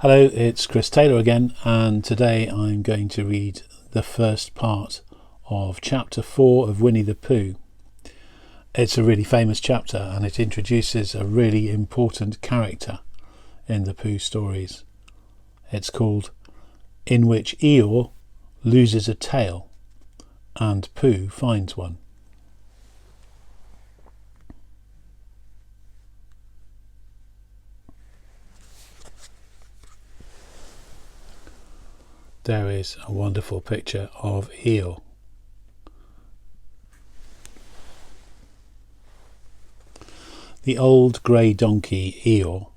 Hello, it's Chris Taylor again, and today I'm going to read the first part of Chapter 4 of Winnie the Pooh. It's a really famous chapter and it introduces a really important character in the Pooh stories. It's called In Which Eeyore Loses a Tail and Pooh Finds One. There is a wonderful picture of Eeyore. The old grey donkey Eeyore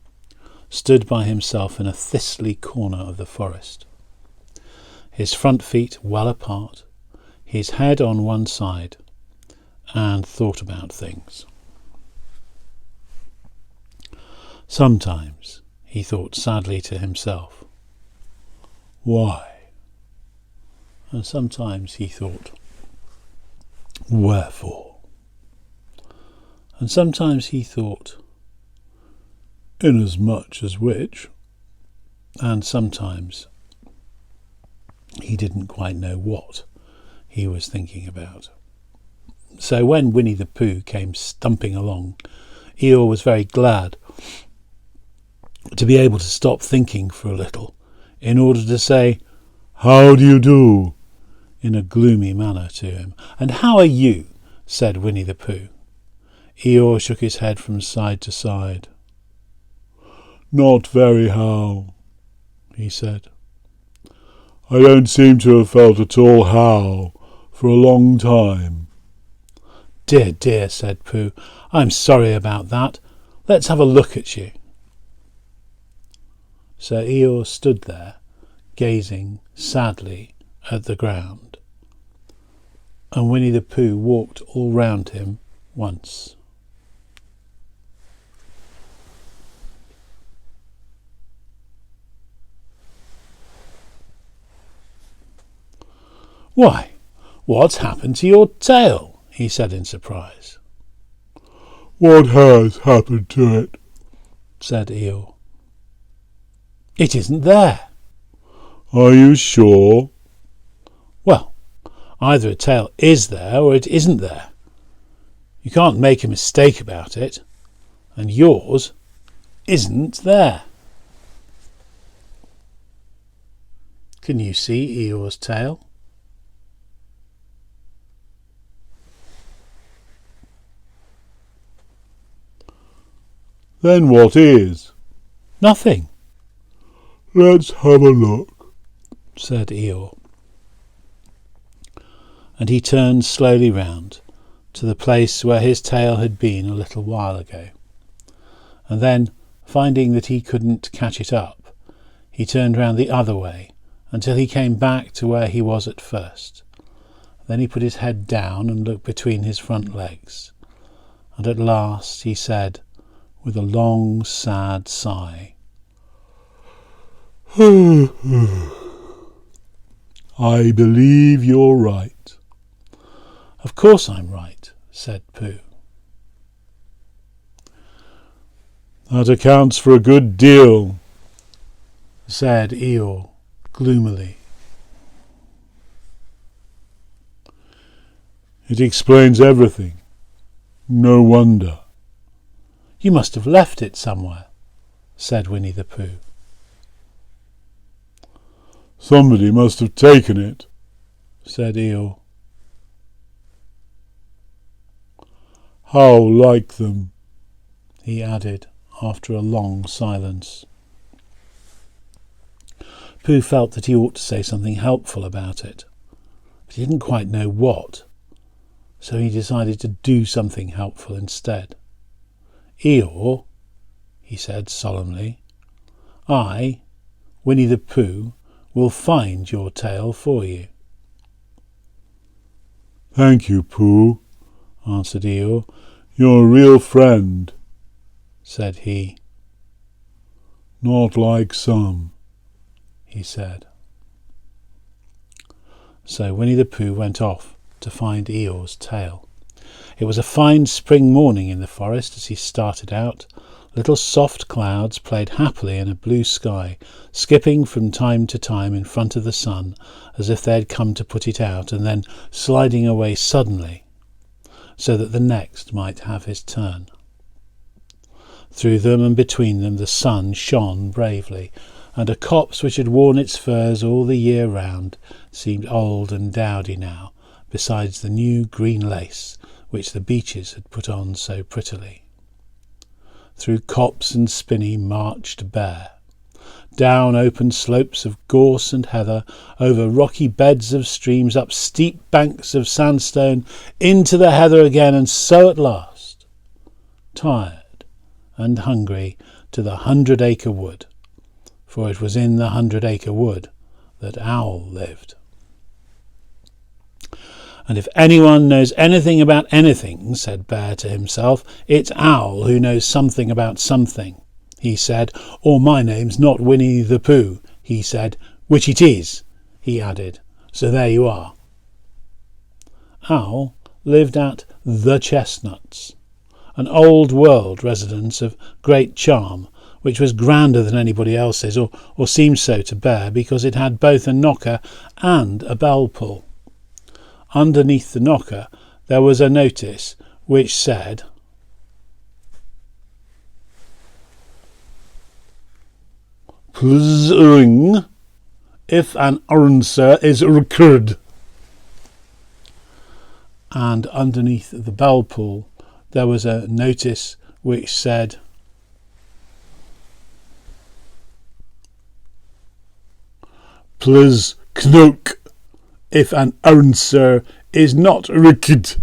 stood by himself in a thistly corner of the forest, his front feet well apart, his head on one side, and thought about things. Sometimes he thought sadly to himself, "Why?" And sometimes he thought, "Wherefore?" And sometimes he thought, "Inasmuch as which," and sometimes he didn't quite know what he was thinking about. So when Winnie the Pooh came stumping along, Eeyore was very glad to be able to stop thinking for a little in order to say, "How do you do?" in a gloomy manner to him. "And how are you?" said Winnie the Pooh. Eeyore shook his head from side to side. "Not very how," he said. "I don't seem to have felt at all how for a long time." "Dear, dear," said Pooh, "I'm sorry about that. Let's have a look at you." So Eeyore stood there, gazing sadly at the ground, and Winnie the Pooh walked all round him once. "Why, what's happened to your tail?" he said in surprise. "What has happened to it?" said Eeyore. "It isn't there." "Are you sure?" "Well, either a tail is there or it isn't there. You can't make a mistake about it, and yours isn't there." "Can you see Eeyore's tail?" "Then what is?" "Nothing." "Let's have a look," said Eeyore. And he turned slowly round to the place where his tail had been a little while ago. And then, finding that he couldn't catch it up, he turned round the other way until he came back to where he was at first. Then he put his head down and looked between his front legs. And at last he said, with a long, sad sigh, "I believe you're right." "Of course I'm right," said Pooh. "That accounts for a good deal," said Eeyore gloomily. "It explains everything. No wonder." "You must have left it somewhere," said Winnie the Pooh. "Somebody must have taken it," said Eeyore. "How like them," he added after a long silence. Pooh felt that he ought to say something helpful about it, but he didn't quite know what, so he decided to do something helpful instead. "Eeyore," he said solemnly, "I, Winnie the Pooh, will find your tail for you." "Thank you, Pooh," answered Eeyore. "You're a real friend," said he. "Not like some," he said. So Winnie the Pooh went off to find Eeyore's tail. It was a fine spring morning in the forest as he started out, Little soft clouds played happily in a blue sky, skipping from time to time in front of the sun, as if they had come to put it out, and then sliding away suddenly, so that the next might have his turn. Through them and between them the sun shone bravely, and a copse which had worn its furs all the year round seemed old and dowdy now, besides the new green lace which the beeches had put on so prettily. Through copse and spinney marched Bear, down open slopes of gorse and heather, over rocky beds of streams, up steep banks of sandstone, into the heather again, and so at last, tired and hungry, to the 100-acre wood, for it was in the 100-acre wood that Owl lived. And if anyone knows anything about anything, said Bear to himself, it's Owl who knows something about something, he said. Or my name's not Winnie the Pooh, he said, which it is, he added. So there you are. Owl lived at the Chestnuts, an old world residence of great charm, which was grander than anybody else's, or seemed so to Bear, because it had both a knocker and a bell pull. Underneath the knocker there was a notice which said, "Please ring if an answer is required." And underneath the bell pull there was a notice which said, "Please knock if an answer is not required."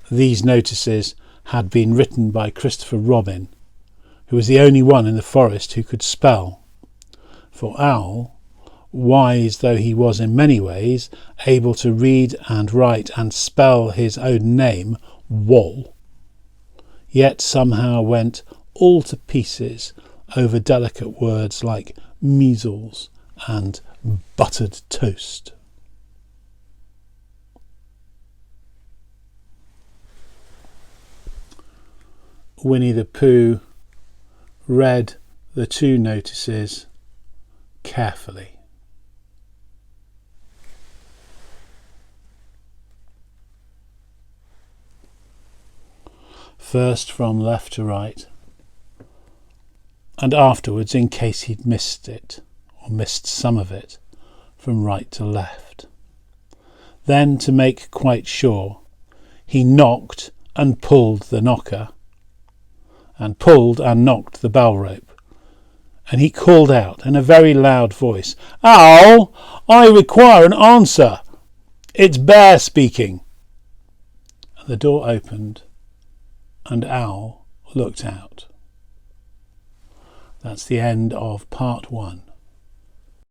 These notices had been written by Christopher Robin, who was the only one in the forest who could spell. For Owl, wise though he was in many ways, able to read and write and spell his own name, Wall, yet somehow went all to pieces over delicate words like measles and buttered toast. Winnie the Pooh read the two notices carefully. First from left to right, and afterwards, in case he'd missed it, or missed some of it, from right to left. Then, to make quite sure, he knocked and pulled the knocker, and pulled and knocked the bell rope, and he called out in a very loud voice, "Owl, I require an answer. It's Bear speaking." And the door opened, and Owl looked out. That's the end of part 1.